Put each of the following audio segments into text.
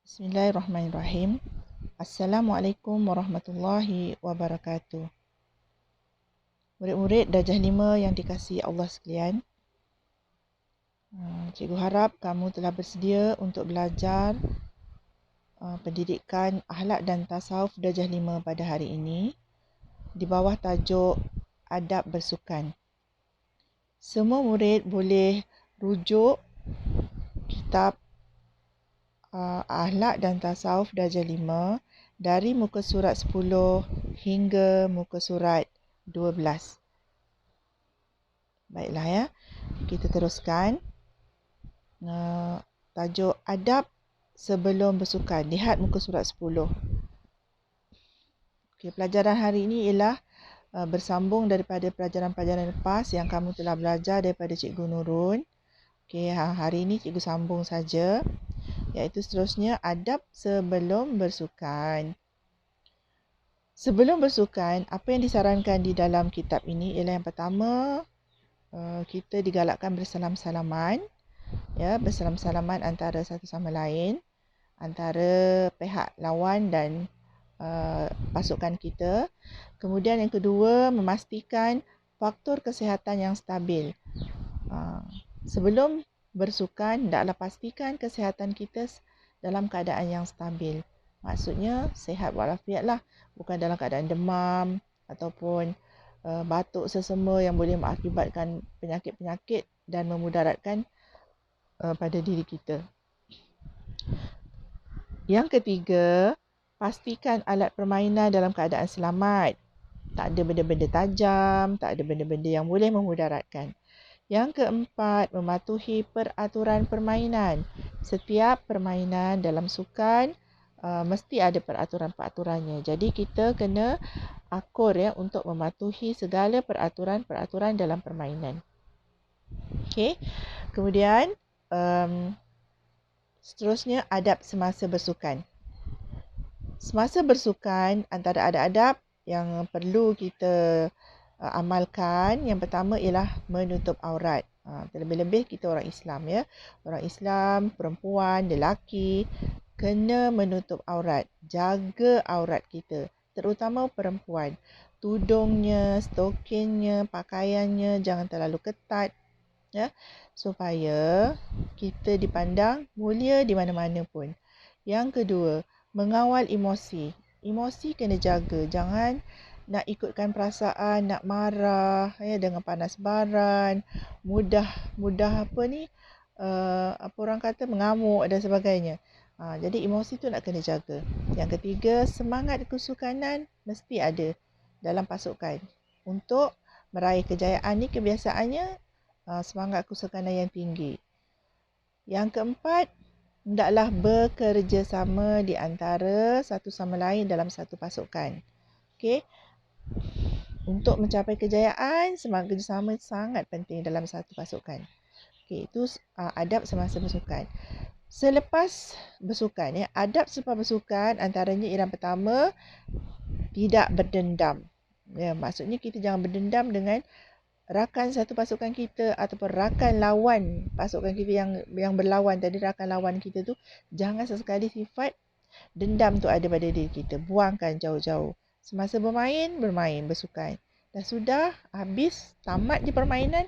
Bismillahirrahmanirrahim. Assalamualaikum warahmatullahi wabarakatuh. Murid-murid darjah 5 yang dikasihi Allah sekalian. Cikgu harap kamu telah bersedia untuk belajar pendidikan akhlak dan tasawuf darjah 5 pada hari ini di bawah tajuk adab bersukan. Semua murid boleh rujuk kitab akhlak dan tasawuf darjah 5 dari muka surat 10 hingga muka surat 12. Baiklah ya, kita teruskan. Tajuk adab sebelum bersukan. Lihat muka surat 10. Okay, pelajaran hari ini ialah bersambung daripada pelajaran-pelajaran lepas yang kamu telah belajar daripada Cikgu Nurun. Okay, hari ini Cikgu sambung saja. Iaitu seterusnya adab sebelum bersukan. Sebelum bersukan, apa yang disarankan di dalam kitab ini ialah yang pertama, kita digalakkan bersalam-salaman. Ya, bersalam-salaman antara satu sama lain, antara pihak lawan dan pasukan kita. Kemudian yang kedua, memastikan faktor kesihatan yang stabil. Sebelum bersukan, hendaklah pastikan kesihatan kita dalam keadaan yang stabil. Maksudnya sihat walafiat lah, bukan dalam keadaan demam ataupun batuk sesama yang boleh mengakibatkan penyakit-penyakit dan memudaratkan pada diri kita. Yang ketiga, pastikan alat permainan dalam keadaan selamat. Tak ada benda-benda tajam, tak ada benda-benda yang boleh memudaratkan. Yang keempat, mematuhi peraturan permainan. Setiap permainan dalam sukan mesti ada peraturan-peraturannya. Jadi kita kena akur ya untuk mematuhi segala peraturan-peraturan dalam permainan. Okey. Kemudian seterusnya adab semasa bersukan. Semasa bersukan, antara adab-adab yang perlu kita amalkan, yang pertama ialah menutup aurat. Terlebih-lebih kita orang Islam ya. Orang Islam, perempuan, lelaki kena menutup aurat. Jaga aurat kita, terutama perempuan. Tudungnya, stokingnya, pakaiannya jangan terlalu ketat ya, supaya kita dipandang mulia di mana-mana pun. Yang kedua, mengawal emosi. Emosi kena jaga, jangan nak ikutkan perasaan, nak marah ya, dengan panas baran, mudah apa orang kata mengamuk dan sebagainya. Jadi emosi tu nak kena jaga. Yang ketiga, semangat kesukanan mesti ada dalam pasukan. Untuk meraih kejayaan ni kebiasaannya semangat kesukanan yang tinggi. Yang keempat, hendaklah bekerjasama di antara satu sama lain dalam satu pasukan. Okey. Untuk mencapai kejayaan, semangat kerjasama sangat penting dalam satu pasukan. Okey, itu adab semasa bersukan. Selepas bersukan ya, adab selepas bersukan antaranya ialah pertama, tidak berdendam. Ya, maksudnya kita jangan berdendam dengan rakan satu pasukan kita ataupun rakan lawan pasukan kita yang berlawan tadi, rakan lawan kita tu jangan sesekali sifat dendam tu ada pada diri kita. Buangkan jauh-jauh. Semasa bermain, bersukan. Dah sudah, habis, tamat je permainan.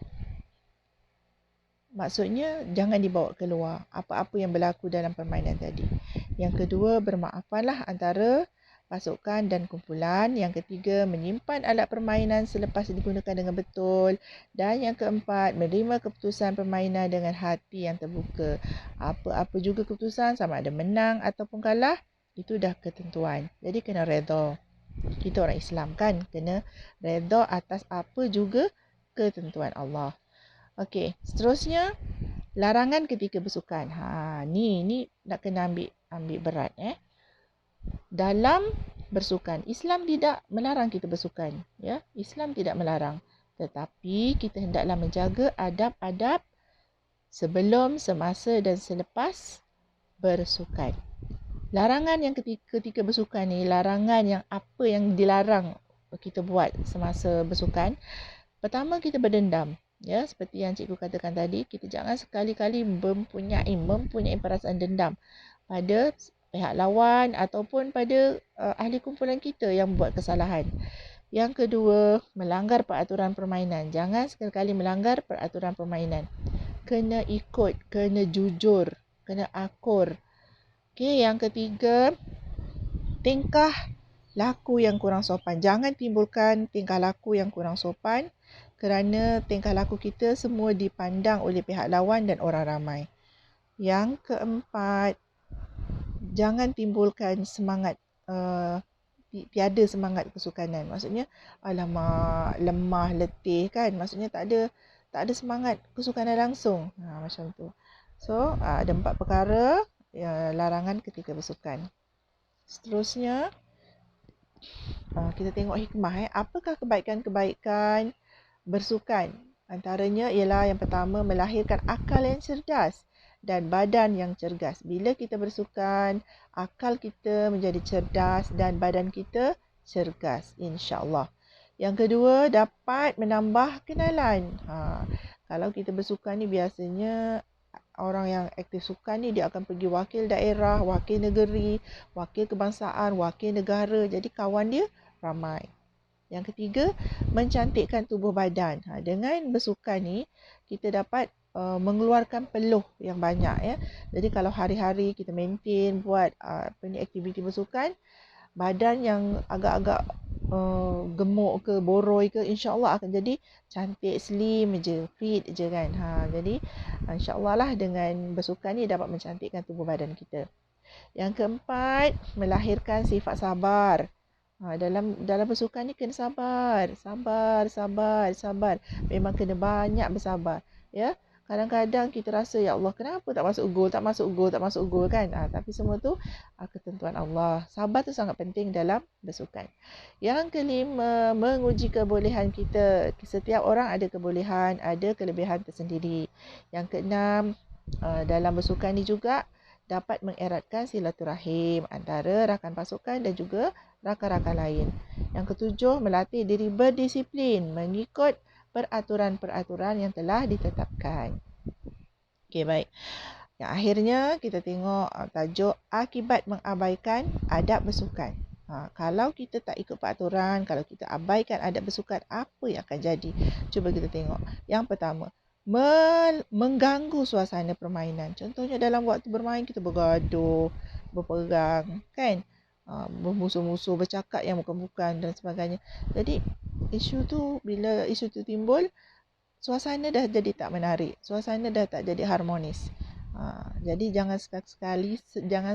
Maksudnya, jangan dibawa keluar apa-apa yang berlaku dalam permainan tadi. Yang kedua, bermaafanlah antara pasukan dan kumpulan. Yang ketiga, menyimpan alat permainan selepas digunakan dengan betul. Dan yang keempat, menerima keputusan permainan dengan hati yang terbuka. Apa-apa juga keputusan, sama ada menang ataupun kalah, itu dah ketentuan. Jadi kena redha. Kita orang Islam kan, kena redha atas apa juga ketentuan Allah. Okey, seterusnya larangan ketika bersukan. Ni nak kena ambil berat Dalam bersukan, Islam tidak melarang kita bersukan, ya. Islam tidak melarang, tetapi kita hendaklah menjaga adab-adab sebelum, semasa dan selepas bersukan. Larangan yang ketika bersukan ni, larangan yang apa yang dilarang kita buat semasa bersukan. Pertama, kita berdendam. Ya, seperti yang cikgu katakan tadi, kita jangan sekali-kali mempunyai perasaan dendam pada pihak lawan ataupun pada ahli kumpulan kita yang buat kesalahan. Yang kedua, melanggar peraturan permainan. Jangan sekali-kali melanggar peraturan permainan. Kena ikut, kena jujur, kena akur. Okey, yang ketiga, tingkah laku yang kurang sopan. Jangan timbulkan tingkah laku yang kurang sopan kerana tingkah laku kita semua dipandang oleh pihak lawan dan orang ramai. Yang keempat, jangan timbulkan semangat tiada semangat kesukanan. Maksudnya alamak, lemah, letih kan. Maksudnya tak ada semangat kesukanan langsung. Macam tu. So, ada 4 perkara larangan ketika bersukan. Seterusnya, kita tengok hikmah. Apakah kebaikan-kebaikan bersukan? Antaranya ialah yang pertama, melahirkan akal yang cerdas dan badan yang cergas. Bila kita bersukan, akal kita menjadi cerdas dan badan kita cergas, insya-Allah. Yang kedua, dapat menambah kenalan. Kalau kita bersukan ni biasanya orang yang aktif sukan ni dia akan pergi wakil daerah, wakil negeri, wakil kebangsaan, wakil negara. Jadi kawan dia ramai. Yang ketiga, mencantikkan tubuh badan. Dengan bersukan ni, kita dapat mengeluarkan peluh yang banyak ya. Jadi kalau hari-hari kita maintain buat aktiviti bersukan, badan yang agak-agak gemuk ke boroi ke, insya-Allah akan jadi cantik, slim je, fit je kan. Jadi insya-Allah lah dengan bersukan ni dapat mencantikkan tubuh badan kita. Yang keempat, melahirkan sifat sabar. Dalam bersukan ni kena sabar. Memang kena banyak bersabar. Ya. Kadang-kadang kita rasa, ya Allah, kenapa tak masuk gol kan? Tapi semua tu ketentuan Allah. Sabar tu sangat penting dalam bersukan. Yang kelima, menguji kebolehan kita. Setiap orang ada kebolehan, ada kelebihan tersendiri. Yang keenam, dalam bersukan ni juga dapat mengeratkan silaturahim antara rakan pasukan dan juga rakan-rakan lain. Yang ketujuh, melatih diri berdisiplin mengikut peraturan-peraturan yang telah ditetapkan. Okey, baik. Yang akhirnya kita tengok tajuk akibat mengabaikan adab bersukan. Kalau kita tak ikut peraturan, kalau kita abaikan adab bersukan, apa yang akan jadi? Cuba kita tengok. Yang pertama, mengganggu suasana permainan. Contohnya dalam waktu bermain kita bergaduh, berperang, kan? Bermusuh-musuh, bercakap yang bukan-bukan dan sebagainya. Jadi bila isu tu timbul, suasana dah jadi tak menarik, suasana dah tak jadi harmonis. Jadi jangan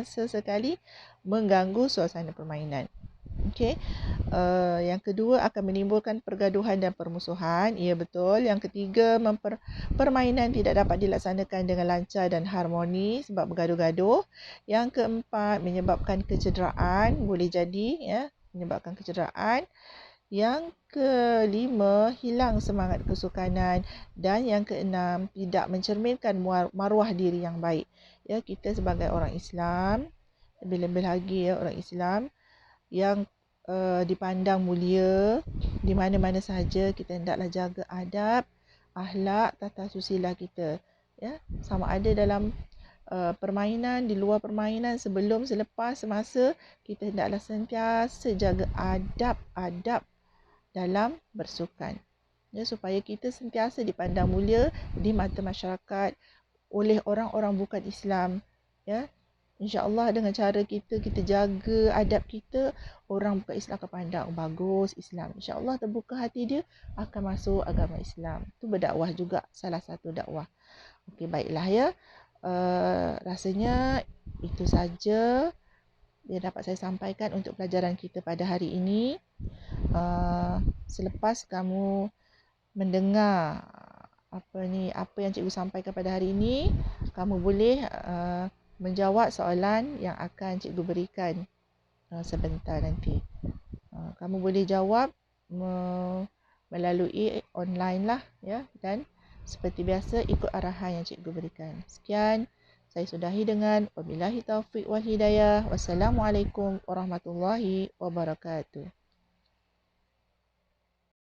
sesekali mengganggu suasana permainan. Okey. Yang kedua, akan menimbulkan pergaduhan dan permusuhan. Ya, betul. Yang ketiga, permainan tidak dapat dilaksanakan dengan lancar dan harmoni sebab bergaduh-gaduh. Yang keempat, menyebabkan kecederaan. Boleh jadi ya, menyebabkan kecederaan. Yang kelima, hilang semangat kesukanan. Dan yang keenam, tidak mencerminkan maruah diri yang baik. Ya, kita sebagai orang Islam, lebih-lebih lagi ya, orang Islam yang dipandang mulia di mana-mana sahaja, kita hendaklah jaga adab, akhlak, tata susila kita. Ya, sama ada dalam permainan, di luar permainan, sebelum, selepas, semasa, kita hendaklah sentiasa jaga adab-adab dalam bersukan. Ya, supaya kita sentiasa dipandang mulia di mata masyarakat oleh orang-orang bukan Islam. Ya, InsyaAllah dengan cara kita jaga adab kita, orang bukan Islam akan pandang, bagus Islam. InsyaAllah terbuka hati dia, akan masuk agama Islam. Itu berdakwah juga, salah satu dakwah. Okey, baiklah ya. Rasanya itu saja yang dapat saya sampaikan untuk pelajaran kita pada hari ini. Selepas kamu mendengar apa yang cikgu sampaikan pada hari ini, kamu boleh menjawab soalan yang akan cikgu berikan sebentar nanti. Kamu boleh jawab melalui online lah ya, dan seperti biasa ikut arahan yang cikgu berikan. Sekian, saya sudahi dengan wabillahi taufiq wal hidayah. Wassalamualaikum warahmatullahi wabarakatuh.